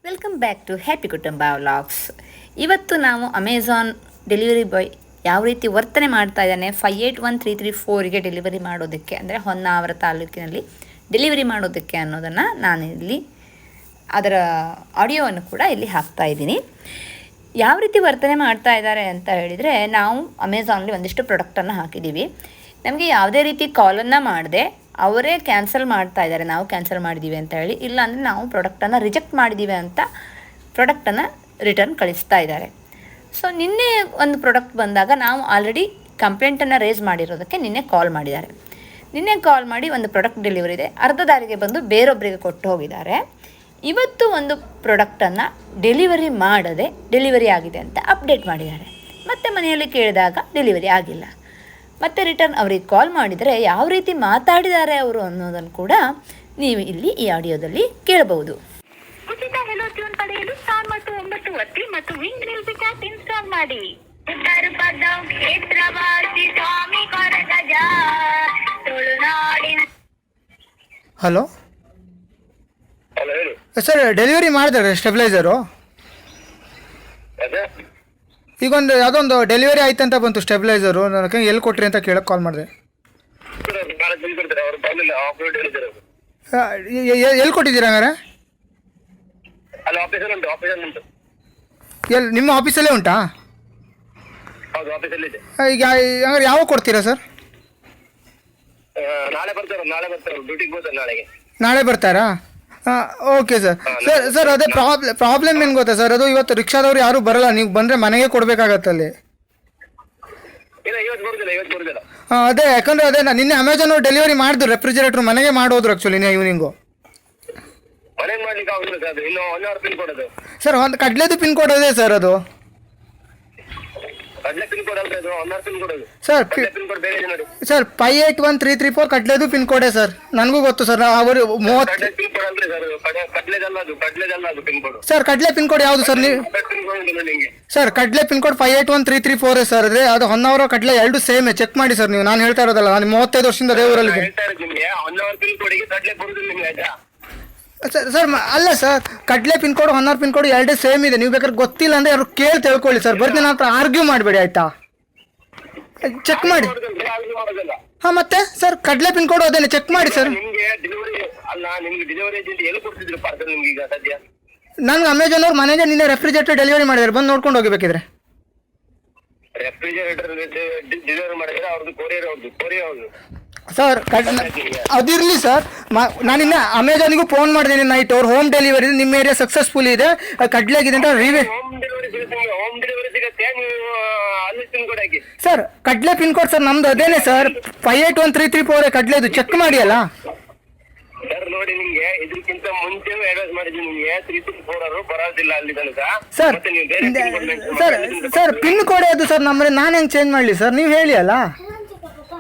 Welcome back to happy ಕುಟುಂಬ vlogs. ಇವತ್ತು ನಾವು ಅಮೆಝಾನ್ ಡೆಲಿವರಿ ಬಾಯ್ ಯಾವ ರೀತಿ ವರ್ತನೆ ಮಾಡ್ತಾ ಇದ್ದಾನೆ 581334ಗೆ ಡೆಲಿವರಿ ಮಾಡೋದಕ್ಕೆ, ಅಂದರೆ ಹೊನ್ನಾವರ ತಾಲೂಕಿನಲ್ಲಿ ಡೆಲಿವರಿ ಮಾಡೋದಕ್ಕೆ ಅನ್ನೋದನ್ನು ನಾನಿಲ್ಲಿ ಅದರ ಆಡಿಯೋವನ್ನು ಕೂಡ ಇಲ್ಲಿ ಹಾಕ್ತಾ ಇದ್ದೀನಿ. ಯಾವ ರೀತಿ ವರ್ತನೆ ಮಾಡ್ತಾ ಇದ್ದಾರೆ ಅಂತ ಹೇಳಿದರೆ, ನಾವು ಅಮೆಝಾನಲ್ಲಿ ಒಂದಿಷ್ಟು ಪ್ರಾಡಕ್ಟನ್ನು ಹಾಕಿದ್ದೀವಿ. ನಮಗೆ ಯಾವುದೇ ರೀತಿ ಕಾಲನ್ನು ಮಾಡದೆ ಅವರೇ ಕ್ಯಾನ್ಸಲ್ ಮಾಡ್ತಾ ಇದ್ದಾರೆ, ನಾವು ಕ್ಯಾನ್ಸಲ್ ಮಾಡಿದ್ದೀವಿ ಅಂತ ಹೇಳಿ. ಇಲ್ಲಾಂದರೆ ನಾವು ಪ್ರಾಡಕ್ಟನ್ನು ರಿಜೆಕ್ಟ್ ಮಾಡಿದ್ದೀವಿ ಅಂತ ಪ್ರಾಡಕ್ಟನ್ನು ರಿಟರ್ನ್ ಕಳಿಸ್ತಾ ಇದ್ದಾರೆ. ಸೊ ನಿನ್ನೆ ಒಂದು ಪ್ರಾಡಕ್ಟ್ ಬಂದಾಗ ನಾವು ಆಲ್ರೆಡಿ ಕಂಪ್ಲೇಂಟನ್ನು ರೇಸ್ ಮಾಡಿರೋದಕ್ಕೆ ನಿನ್ನೆ ಕಾಲ್ ಮಾಡಿದ್ದಾರೆ. ನಿನ್ನೆ ಕಾಲ್ ಮಾಡಿ ಒಂದು ಪ್ರಾಡಕ್ಟ್ ಡೆಲಿವರಿ ಇದೆ, ಅರ್ಧ ದಾರಿಗೆ ಬಂದು ಬೇರೊಬ್ಬರಿಗೆ ಕೊಟ್ಟು ಹೋಗಿದ್ದಾರೆ. ಇವತ್ತು ಒಂದು ಪ್ರಾಡಕ್ಟನ್ನು ಡೆಲಿವರಿ ಮಾಡದೆ ಡೆಲಿವರಿ ಆಗಿದೆ ಅಂತ ಅಪ್ಡೇಟ್ ಮಾಡಿದ್ದಾರೆ. ಮತ್ತು ಮನೆಯಲ್ಲಿ ಕೇಳಿದಾಗ ಡೆಲಿವರಿ ಆಗಿಲ್ಲ. ಮತ್ತು ರಿಟರ್ನ್ ಅವರಿಗೆ ಕಾಲ್ ಮಾಡಿದರೆ ಯಾವ ರೀತಿ ಮಾತಾಡಿದ್ದಾರೆ ಅವರು ಅನ್ನೋದನ್ನು ಕೂಡ ನೀವು ಇಲ್ಲಿ ಈ ಆಡಿಯೋದಲ್ಲಿ ಕೇಳಬಹುದು. ಉಚಿತ ಹೆಲೋ ಟ್ಯೂನ್ ಪಡೆಯಲು ಸ್ಟಾರ್ ಮತ್ತು 9 ಒತ್ತಿ ಮತ್ತು ವಿಂಗ್ ಮ್ಯೂಸಿಕ್ ಆಪ್ ಇನ್ಸ್ಟಾಲ್ ಮಾಡಿ. ಉತ್ತರ ಪದ ಕ್ಷೇತ್ರವಾಸಿ ಸ್ವಾಮಿ ಕೊರಗಜ ತುಳುನಾಡಿನ. ಹಲೋ ಹಲೋ ಹೇಳಿ. ಸರ್, ಡೆಲಿವರಿ ಮಾಡಿದ್ರೆ ಸ್ಟೆಬಿಲೈಸರು ಅದೇ ಈಗೊಂದು ಯಾವುದೊಂದು ಡೆಲಿವರಿ ಆಯ್ತು ಅಂತ ಬಂತು ಸ್ಟೆಬಿಲೈಸರು. ನನಗೆ ಎಲ್ಲಿ ಕೊಟ್ರಿ ಅಂತ ಕೇಳಕ್ಕೆ ಕಾಲ್ ಮಾಡಿದೆ. ನಾಳೆ ಬಿಲ್ ಕೊಡ್ತಾರೆ, ಅವ್ರು ಬಂದಿಲ್ಲ, ಆಪರೇಟ್ ಹೇಳಿದ್ದಾರೆ. ಎಲ್ಲಿ ಕೊಟ್ಟಿದ್ದೀರಾ ಹಂಗಾರೆ? ಅಲ್ಲಿ ಆಫೀಸಲ್ಲಿ ಉಂಟು, ಆಫೀಸಲ್ಲಿ ಉಂಟು. ಎಲ್ಲಿ ನಿಮ್ಮ ಆಫೀಸಲ್ಲೇ ಉಂಟಾ? ಹೌದು, ಆಫೀಸಲ್ಲಿ ಇದೆ. ಈಗ ಹಂಗಾರೆ ಯಾವಾಗ ಕೊಡ್ತೀರಾ ಸರ್? ನಾಳೆ ಬರ್ತಾರೆ ಡ್ಯೂಟಿಗೆ ಹೋಗ್ತಾರೆ ನಾಳೆಗೆ. ನಾಳೆ ಬರ್ತಾರಾ? Okay sir. ಸರ್ ಅದೇ ಪ್ರಾಬ್ಲಮ್ ಏನು ಗೊತ್ತಾ ಸರ್, ಅದು ಇವತ್ತು ರಿಕ್ಷಾದವ್ರು ಯಾರೂ ಬರಲ್ಲ, ನೀವು ಬಂದರೆ ಮನೆಗೆ ಕೊಡಬೇಕಾಗತ್ತಲ್ಲಿ. ಇಲ್ಲ, ಇವತ್ತು ಬರುದಿಲ್ಲ. ಅದೇ ಯಾಕಂದರೆ ಅದೇ ನಿನ್ನೆ ಅಮೆಝಾನ್ ಡೆಲಿವರಿ ಮಾಡಿದ್ರು, ರೆಫ್ರಿಜರೇಟ್ರ್ ಮನೆಗೆ ಮಾಡೋದ್ರು ಆ್ಯಕ್ಚುಲಿ ಈವ್ನಿಂಗು. ಮನೆಗೆ ಮಾಡ್ಲಿಕ್ಕೆ ಆಗುದಿಲ್ಲ ಸರ್, ಅದು ಇನ್ನೂ 1 ಅವರ್ ಪಿನ್ ಕೊಡೋದು. ಸರ್ ಒಂದು ಕಡ್ಲೆದು ಪಿನ್ ಕೋಡ್ ಇದೆ ಸರ್, ಅದು ಕಡ್ಲೆ ಪಿನ್ ಕೋಡ್ ಅಲ್ಲ, ಅದು 1 ಅವರ್ ಪಿನ್ ಕೊಡೋದು. ಸರ್. ಪಿನ್ ಕೋಡ್ ಬೇರೆ ಇದೆ ನೋಡಿ ಸರ್ 581334 ಕಡ್ಲೆದು ಪಿನ್ ಕೋಡೆ ಸರ್, ನನಗೂ ಗೊತ್ತು ಸರ್. ಅವರು 30 ಕಡ್ಲೆ ಪಿನ್ ಕೋಡ್ ಅಲ್ರಿ ಸರ್, ಕಡ್ಲೆದಲ್ಲ ಅದು ಪಿನ್ ಕೋಡ್. ಸರ್ ಕಡ್ಲೆ ಪಿನ್ ಕೋಡ್ ಯಾವುದು ಸರ್? ನೀವು ಪಿನ್ ಕೋಡ್ ಇದೆ ನಿಮಗೆ ಸರ್ ಕಡ್ಲೆ ಪಿನ್ ಕೋಡ್ 581334 ಸರ್. ಅದೇ ಅದು ಹೊನ್ನಾವರ ಕಡ್ಲೆ ಎರಡು ಸೇಮೇ, ಚೆಕ್ ಮಾಡಿ ಸರ್. ನೀವು ನಾನು ಹೇಳ್ತಾ ಇರೋದಲ್ಲ, ನಾನು 35 ವರ್ಷದಿಂದ ಅದೇ ಊರಲ್ಲಿ ಇದ್ದೀನಿ. ಹೇಳ್ತಾ ಇರೋದು ನಿಮಗೆ 1 ಅವರ್ ಪಿನ್ ಕೋಡಿಗೆ ಕಡ್ಲೆ ಬರುದಿಲ್ಲ ನಿಮಗೆ, ಆಯ್ತಾ? ಸರ್ ಅಲ್ಲ ಸರ್, ಕಡ್ಲೆ pin code Honnavar pin code ಎರಡೇ ಸೇಮ್ ಇದೆ. ನೀವು ಬೇಕಾದ್ರೆ ಗೊತ್ತಿಲ್ಲ ಅಂದರೆ ಅವ್ರು ಕೇಳಿ ತಿಳ್ಕೊಳ್ಳಿ ಸರ್. ಬರ್ತೀನಿ ನನ್ನ ಹತ್ರ ಆರ್ಗ್ಯೂ ಮಾಡಬೇಡಿ, ಆಯ್ತಾ? ಚೆಕ್ ಮಾಡಿ. ಹಾಂ ಮತ್ತೆ ಸರ್ ಕಡ್ಲೆ ಪಿನ್ ಕೋಡ್ ಅದೇನೆ, ಚೆಕ್ ಮಾಡಿ ಸರ್. ನಿಮ್ಗೆ ಡೆಲಿವರಿ ಅಲ್ಲ, ನಿಮ್ಗೆ ಡೆಲಿವರಿ ಏಜೆಂಟ್ ಎಲ್ಲಿ ಕೊಡ್ತಿದ್ರು ಪಾರ್ಸಲ್ ನಿಮ್ಗೆ ಈಗ ಸದ್ಯ? ನನಗೆ ಅಮೆಝಾನ್ ಅವ್ರು ಮನೆಗೆ ನಿನ್ನೆ ರೆಫ್ರಿಜರೇಟರ್ ಡೆಲಿವರಿ ಮಾಡಿದ್ದಾರೆ, ಬಂದು ನೋಡ್ಕೊಂಡು ಹೋಗಬೇಕಿದ್ರೆ. ರೆಫ್ರಿಜರೇಟರ್ ಡೆಲಿವರಿ ಮಾಡಿದ್ರೆ ಅವ್ರದ್ದು ಕೊರಿಯರ್ ಸರ್ ಅದಿರಲಿ ಸರ್. ನಾನಿನ್ನ ಅಮೆಝಾನಿಗೂ ಫೋನ್ ಮಾಡಿದ್ದೀನಿ ನೈಟ್, ಅವ್ರು ಹೋಮ್ ಡೆಲಿವರಿ ನಿಮ್ಮ ಏರಿಯಾ ಸಕ್ಸಸ್ಫುಲ್ ಇದೆ, ಕಡ್ಲೆಗಿದೆ ಅಂತ ರಿವ್ಯೂ. ಹೋಮ್ ಡೆಲಿವರಿ ಸಿಗುತ್ತೆ, ನೀವು ಅಲ್ಲಿ ಪಿನ್ ಕೋಡ್ ಹಾಕಿ. ಸರ್ ಕಡ್ಲೆ ಪಿನ್ ಕೋಡ್ ಸರ್ ನಮ್ದು ಅದೇನೆ ಸರ್, 581334 ಕಡ್ಲೆದು, ಚೆಕ್ ಮಾಡಿ ಅಲ್ಲ ಸರ್. ನೋಡಿ, ನಿಮ್ಗೆ ಇದಕ್ಕಿಂತ ಮುಂಚೆ ಅಡ್ವೈಸ್ ಮಾಡಿದ್ವಿ ನಿಮ್ಗೆ 334 ಬರೋದಿಲ್ಲ ಅಲ್ಲಿ ತನಕ. ಸರ್. ಮತ್ತೆ ನೀವು ಬೇರೆ pin code mention ಸರ್ ಮಾಡಿ. ಸರ್ ಪಿನ್ ಕೋಡ್ ಅದು ಸರ್ ನಮ್ಮನೆ, ನಾನು ಹೆಂಗೆ ಚೇಂಜ್ ಮಾಡಲಿ ಸರ್? ನೀವು ಹೇಳಿ ಅಲ್ಲ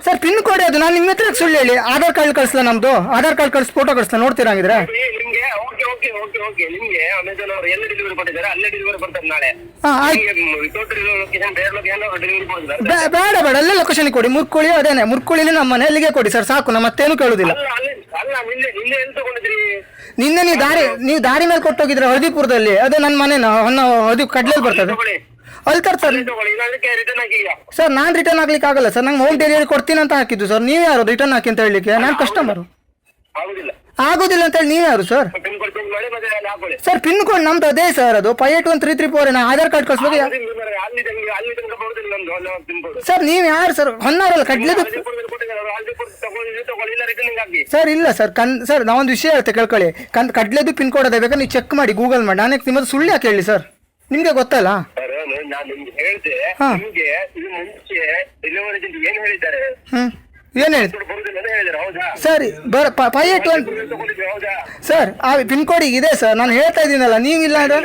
ಸರ್. ಪಿನ್ ಕೋಡ್ ಅದು ನಾನು ನಿಮ್ಮ ಹತ್ರ ಸುಳ್ಳು ಹೇಳಿ? ಆಧಾರ್ ಕಾರ್ಡ್ ಕಳಿಸ್ಲಾ? ನಮ್ಮದು ಆಧಾರ್ ಕಾರ್ಡ್ ಕಳಿಸಿ ಫೋಟೋ ಕಳಿಸ್ಲಾ? ನೋಡ್ತೀರಾ ಹಂಗಿದ್ರೆ? ನಿಮ್ಗೆ ಓಕೆ ನಿಮ್ಗೆ ಅಮೆಝಾನ್ ಅವರು ಎಲ್ಲಿ ಡೆಲಿವರಿ ಕೊಟ್ಟಿದ್ದಾರೆ ಅಲ್ಲೇ ಡೆಲಿವರಿ ಕೊಡ್ತಾರೆ ನಾಳೆ. ಹಾಂ ಆಯ್ತು. ಟೋಟಲ್ ಲೊಕೇಶನ್ ಬೇರೆ ಲೊಕೇಶನ್ ಡೆಲಿವರಿ ಕೊಡ್ತಾರೆ. ಬೇಡ ಅಲ್ಲೇ ಲೊಕೇಶನ್ ಕೊಡಿ. ಮುರ್ಕೊಳ್ಳಿ ಅದೇನೆ, ಮುರ್ಕೊಳ್ಳಿನೇ ನಮ್ಮ ಮನೆಯಲ್ಲಿಗೆ ಕೊಡಿ ಸರ್, ಸಾಕು. ನಮ್ಮ ಮತ್ತೇನು ಕೇಳೋದಿಲ್ಲ. ಅಲ್ಲ ನಿನ್ನೆ ಎಲ್ಲಿ ತಗೊಂಡಿದ್ರಿ? ನಿನ್ನೆ ನೀವು ದಾರಿ ಮೇಲೆ ಕೊಟ್ಟೋಗಿದ್ರೆ ಹಳದಿಪುರದಲ್ಲಿ, ಅದೇ ನನ್ನ ಮನೆನ ಅದು ಕಡ್ಲೆಯಲ್ಲಿ ಬರ್ತದೆ ಅಲ್ಲಿ ತರ್ತಾರೆ ಸರ್. ನಾನು ರಿಟರ್ನ್ ಹಾಕ್ಲಿಕ್ಕೆ ಆಗಲ್ಲ ಸರ್, ನಂಗೆ ಹೋಮ್ ಡೆಲಿವರಿ ಕೊಡ್ತೀನಿ ಅಂತ ಹಾಕಿದ್ದು ಸರ್. ನೀವು ಯಾರು ರಿಟರ್ನ್ ಹಾಕಿ ಅಂತ ಹೇಳಲಿಕ್ಕೆ? ನಾನು ಕಸ್ಟಮರು. ಆಗೋದಿಲ್ಲ ಅಂತ ಹೇಳಿ ನೀವು ಯಾರು ಸರ್? ಸರ್ ಪಿನ್ ಕೋಡ್ ನಮ್ದು ಅದೇ ಸರ್, ಅದು 581334. ನಾನು ಆಧಾರ್ ಕಾರ್ಡ್ ಕಳಿಸ್ಬೇಕು ಸರ್. ನೀವು ಯಾರು ಸರ್? ಹೊನ್ನಾವರಲ್ಲಿ ಕಡ್ಲೆದು ಸರ್ ಇಲ್ಲ ಸರ್. ಸರ್ ನಾವೊಂದು ವಿಷಯ ಹೇಳ್ತೆ ಕೇಳ್ಕೊಳ್ಳಿ. ಕಡ್ಲೆದು ಪಿನ್ ಕೋಡ್ ಅದೇ, ಬೇಕಾದ್ರೆ ನೀವು ಚೆಕ್ ಮಾಡಿ, ಗೂಗಲ್ ಮಾಡಿ. ನಾನೇ ನಿಮ್ಮದು ಸುಳ್ಳು ಯಾಕೆ ಹೇಳಿ ಸರ್? ನಿಮ್ಗೆ ಗೊತ್ತಲ್ಲ. ನಾನು ನಿಮ್ಗೆ ಹೇಳ್ದೆ, ನಿಮ್ಗೆ ಇದು ಮುಂಚೆ ಡೆಲಿವರಿ ಏಜೆಂಟ್ ಏನ್ ಹೇಳಿದ್ದಾರೆ? ಏನು ಹೇಳಿ ಸರ್? 58 ಸರ್ ಆ ಪಿನ್ ಕೋಡ್ ಇದೆ ಸರ್, ನಾನು ಹೇಳ್ತಾ ಇದ್ದೀನಲ್ಲ. ನೀವಿಲ್ಲ ಅಂದ್ರೆ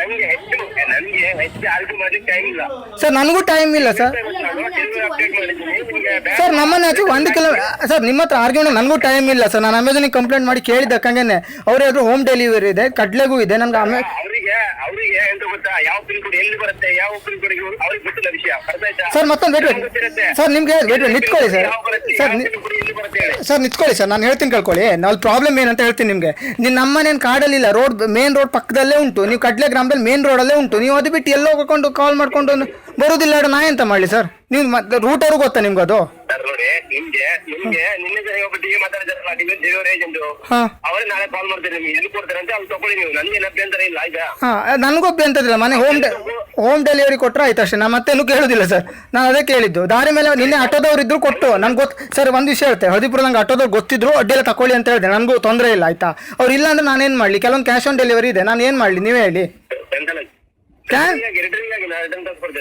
ಸರ್ ನನಗೂ ಟೈಮ್ ಇಲ್ಲ ಸರ್. ಸರ್ ನಮ್ಮನ್ನ 1 ಕಿಲೋಮೀಟರ್ ಸರ್, ನಿಮ್ಮ ಹತ್ರ ಆರ್ಗ್ಯುಮೆಂಟ್ ನನಗೂ ಟೈಮ್ ಇಲ್ಲ ಸರ್. ನಾನು ಅಮೆಝಾನಿಗೆ ಕಂಪ್ಲೇಂಟ್ ಮಾಡಿ ಕೇಳಿದ್ದಕ್ಕಂಗೆ ಅವ್ರು ಹೇಳಿದ್ರು ಹೋಮ್ ಡೆಲಿವರಿ ಇದೆ, ಕಡ್ಲೆಗೂ ಇದೆ. ನನಗೆ ಅವರಿಗೆ ಅವರಿಗೆ ಎಂತ ಗೊತ್ತಾ, ಯಾವ ಪಿನ್ ಕೋಡ್ ಎಲ್ಲಿ ಬರುತ್ತೆ, ಯಾವ ಪಿನ್ ಕೋಡ್ ಅವ್ರಿಗೆ ಗೊತ್ತಿಲ್ಲ ವಿಷಯ, ಅರ್ಥ ಆಯ್ತಾ? ಸರ್ ಮತ್ತೊಂದು ವೇಟ್ ಸರ್, ನಿಮ್ಗೆ ವೇಟ್ ನಿಂತ್ಕೊಳ್ಳಿ ಸರ್. ಸರ್ ಸರ್ ನಿಂತ್ಕೊಳ್ಳಿ ಸರ್, ನಾನು ಹೇಳ್ತೀನಿ ಕೇಳ್ಕೊಳ್ಳಿ. ನಾವು ಪ್ರಾಬ್ಲಮ್ ಏನಂತ ಹೇಳ್ತೀನಿ ನಿಮಗೆ. ನೀವು ನಮ್ಮನೇನು ಕಾಡಲ್ಲಿಲ್ಲ, ಮೇನ್ ರೋಡ್ ಪಕ್ಕದಲ್ಲೇ ಉಂಟು. ನೀವು ಕಡ್ಲೆ ಗ್ರಾಮದಲ್ಲಿ ಮೇನ್ ರೋಡಲ್ಲೇ ಉಂಟು. ನೀವು ಅದು ಬಿಟ್ಟು ಎಲ್ಲೋ ಹೋಗ್ಕೊಂಡು ಕಾಲ್ ಮಾಡ್ಕೊಂಡು ಬರೋದಿಲ್ಲ, ನಾ ಎಂತ ಮಾಡಲಿ ಸರ್? ನೀವು ರೂಟರು ಗೊತ್ತಾ ನಿಮ್ಗೆ ಅದು? ಸರ್ ನೋಡಿ, ನಿನ್ನೆ ಒಬ್ಬಟ್ಟಿಗೆ ಮಾತಾಡಿದಾರಲ್ಲ ಡೆಲಿವರಿ ಏಜೆಂಟ್, ಅವರೇ ನಾಳೆ ಕಾಲ್ ಮಾಡ್ತಾರೆ ನಿಮ್ಗೆ, ಎಲ್ಲಿ ಕೊಡ್ತಾರೆ ಅಂತ ಅವ್ರು ತಗೊಳ್ಳಿ. ನೀವು ನನಗೆ ಅಭ್ಯಂತರ ಇಲ್ಲ ಆಯ್ತಾ? ನನಗೂ ಅಭ್ಯಂತರಿಲ್ಲ. ಮನೆ ಹೋಮ್ ಡೆಲಿವರಿ ಕೊಟ್ಟರೆ ಆಯ್ತು ಅಷ್ಟೇ, ನಾನು ಮತ್ತೇನು ಕೇಳೋದಿಲ್ಲ ಸರ್. ನಾನು ಅದೇ ಕೇಳಿದ್ದು. ದಾರಿ ಮೇಲೆ ನಿನ್ನೆ ಆಟೋದವ್ರು ಇದ್ರು ಕೊಟ್ಟು ನನ್ಗೆ ಸರ್ ಒಂದು ವಿಷಯ ಹೇಳ್ತೆ, ಹದಿಪುರ ನಂಗೆ ಆಟೋದವ್ರು ಗೊತ್ತಿದ್ರು ಅಡ್ಡಿಯೆಲ್ಲ ತಗೊಳ್ಳಿ ಅಂತ ಹೇಳಿದೆ. ನನಗೂ ತೊಂದರೆ ಇಲ್ಲ ಆಯ್ತಾ. ಅವ್ರು ಇಲ್ಲ ಅಂದ್ರೆ ನಾನೇನು ಮಾಡಲಿ? ಕೆಲವೊಂದು ಕ್ಯಾಶ್ ಆನ್ ಡೆಲಿವರಿ ಇದೆ, ನಾನು ಏನು ಮಾಡಲಿ ನೀವೇ ಹೇಳಿ.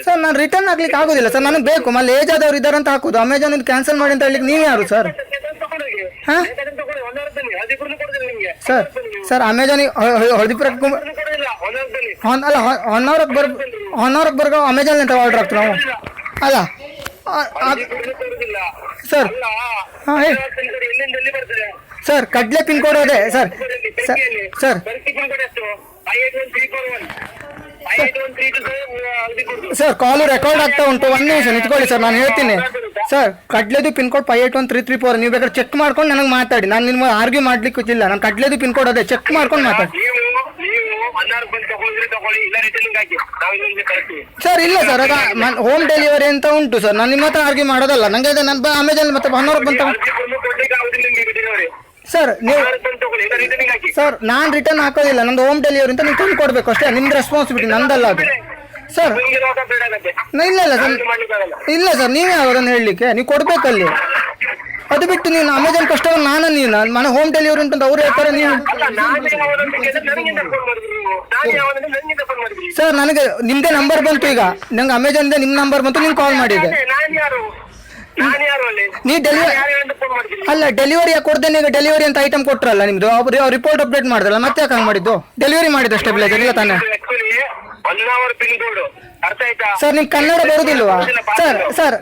ಸರ್ ನಾನು ರಿಟರ್ನ್ ಹಾಕ್ಲಿಕ್ಕೆ ಆಗೋದಿಲ್ಲ ಸರ್, ನನಗೆ ಬೇಕು. ಮళ్ళీ ಏಜ್ ಆದವ್ರು ಇದ್ದಾರೆ ಅಂತ ಹಾಕೋದು. ಅಮೆಜಾನ್ ಕ್ಯಾನ್ಸಲ್ ಮಾಡಿ ಅಂತ ಹೇಳಲಿಕ್ಕೆ ನೀವು ಯಾರು ಸರ್? ಹಾಂ ಸರ್ ಸರ್ ಅಮೆಜಾನಿಗೆ ಹೊರದಿಪುರಕ್ಕೆ ಅಲ್ಲ ಹೊನ್ನವರಕ್ಕೆ ಬರ್ಗೋ ಅಮೆಜಾನ್ ಅಂತ ಆರ್ಡರ್ ಆಗ್ತೀವಿ ನಾವು ಅಲ್ಲ ಸರ್. ಹಾಂ ಹೇಳಿ ಸರ್. ಕಡ್ಲೆ ಪಿನ್ ಕೋಡ್ ಅದೇ ಸರ್. ಸರ್ ಸರ್ ಕಾಲು ರೆಕಾರ್ಡ್ ಆಗ್ತಾ ಉಂಟು. 1 ನಿಮಿಷ ನಿಂತ್ಕೊಳ್ಳಿ ಸರ್, ನಾನು ಹೇಳ್ತೀನಿ ಸರ್. ಕಡ್ಲೆದು pin code 581334. ನೀವು ಬೇಕಾದ್ರೆ ಚೆಕ್ ಮಾಡ್ಕೊಂಡು ನನಗೆ ಮಾತಾಡಿ. ನಾನು ನಿಮ್ಮ ಆರ್ಗ್ಯೂ ಮಾಡ್ಲಿಕ್ಕೆ ಇಲ್ಲ. ನಾನು ಕಡ್ಲೆದು ಪಿನ್ ಕೋಡ್ ಅದೇ, ಚೆಕ್ ಮಾಡ್ಕೊಂಡು ಮಾತಾಡಿ ಸರ್. ಇಲ್ಲ ಸರ್, ಆಗ ಹೋಮ್ ಡೆಲಿವರಿ ಅಂತ ಉಂಟು ಸರ್. ನಾನು ನಿಮ್ಮ ಹತ್ರ ಆರ್ಗ್ಯೂ ಮಾಡೋದಲ್ಲ. ನನಗೆ ನನ್ನ ಅಮೆಜಾನ್ ಮತ್ತೆ 100 ಬಂತ ಸರ್. ನೀವು ಸರ್ ನಾನು ರಿಟರ್ನ್ ಹಾಕೋದಿಲ್ಲ, ನಂದು ಹೋಮ್ ಡೆಲಿವರಿ ಅಂತ ನೀವು ತಂದು ಕೊಡಬೇಕು ಅಷ್ಟೇ. ನಿಮ್ದು ರೆಸ್ಪಾನ್ಸಿಬಿಲಿಟಿ, ನಂದಲ್ಲ ಅದು ಸರ್. ಇಲ್ಲ ಇಲ್ಲ ಸರ್, ಇಲ್ಲ ಸರ್, ನೀವೇ ಅವರನ್ನು ಹೇಳಲಿಕ್ಕೆ ನೀವು ಕೊಡಬೇಕಲ್ಲಿ. ಅದು ಬಿಟ್ಟು ನೀವು ಅಮೆಜಾನ್ ಕಸ್ಟಮರ್ ನೀವು ಮನೆ ಹೋಮ್ ಡೆಲಿವರಿ ಉಂಟು ಅಂತ ಅವ್ರು ಹೇಳ್ತಾರೆ. ನೀವು ಸರ್ ನನಗೆ ನಿಮ್ಮದೇ ನಂಬರ್ ಬಂತು ಈಗ, ನಂಗೆ ಅಮೆಜಾನ್ದೇ ನಿಮ್ಮ ನಂಬರ್ ಬಂತು, ನೀವು ಕಾಲ್ ಮಾಡಿದ್ದೆ. ನೀವು ಡೆಲಿವರಿ ಅಲ್ಲ ಡೆಲಿವರಿ ಯಾಕೆ ಕೊಡ್ದೇನೆ? ಈಗ ಡೆಲಿವರಿ ಅಂತ ಐಟಮ್ ಕೊಟ್ರಲ್ಲ ನಿಮ್ದು, ಅವ್ರು ರಿಪೋರ್ಟ್ ಅಪ್ಡೇಟ್ ಮಾಡಿದ್ರಲ್ಲ, ಮತ್ತೆ ಯಾಕೆ ಹಂಗೆ ಮಾಡಿದ್ದು? ಡೆಲಿವರಿ ಮಾಡಿದ್ದು ಸ್ಟೆಬಿಲೈಸರ್ ಇಲ್ಲ ತಾನೆ ಸರ್? ನಿಮ್ಗೆ ಕನ್ನಡ ಬರುದಿಲ್ವಾ ಸರ್? ಸರ್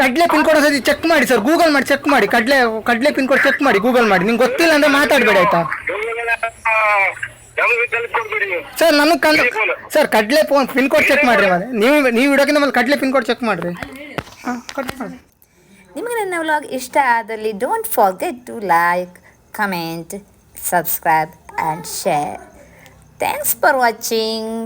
ಕಡ್ಲೆ ಪಿನ್ ಕೋಡ್ ಸರಿ ಚೆಕ್ ಮಾಡಿ ಸರ್, ಗೂಗಲ್ ಮಾಡಿ ಚೆಕ್ ಮಾಡಿ. ಕಡ್ಲೆ ಪಿನ್ ಕೋಡ್ ಚೆಕ್ ಮಾಡಿ, ಗೂಗಲ್ ಮಾಡಿ. ನಿಮ್ಗೆ ಗೊತ್ತಿಲ್ಲ ಅಂದ್ರೆ ಮಾತಾಡಬೇಡಿ ಆಯ್ತಾ ಸರ್? ನನಗೆ ಸರ್ ಕಡ್ಲೆ ಪಿನ್ ಕೋಡ್ ಚೆಕ್ ಮಾಡಿರಿ. ಮತ್ತೆ ನೀವು ಇಡೋಕ್ಕಿಂತ ಮೇಲೆ ಕಡ್ಲೆ ಪಿನ್ ಕೋಡ್ ಚೆಕ್ ಮಾಡಿರಿ. ಹಾಂ ಕಟ್ ಮಾಡಿ. ನಿಮಗೆ ನನ್ನ ವ್ಲಾಗ್ ಇಷ್ಟ ಆದಲ್ಲಿ don't forget to like, comment, subscribe and share. Thanks for watching.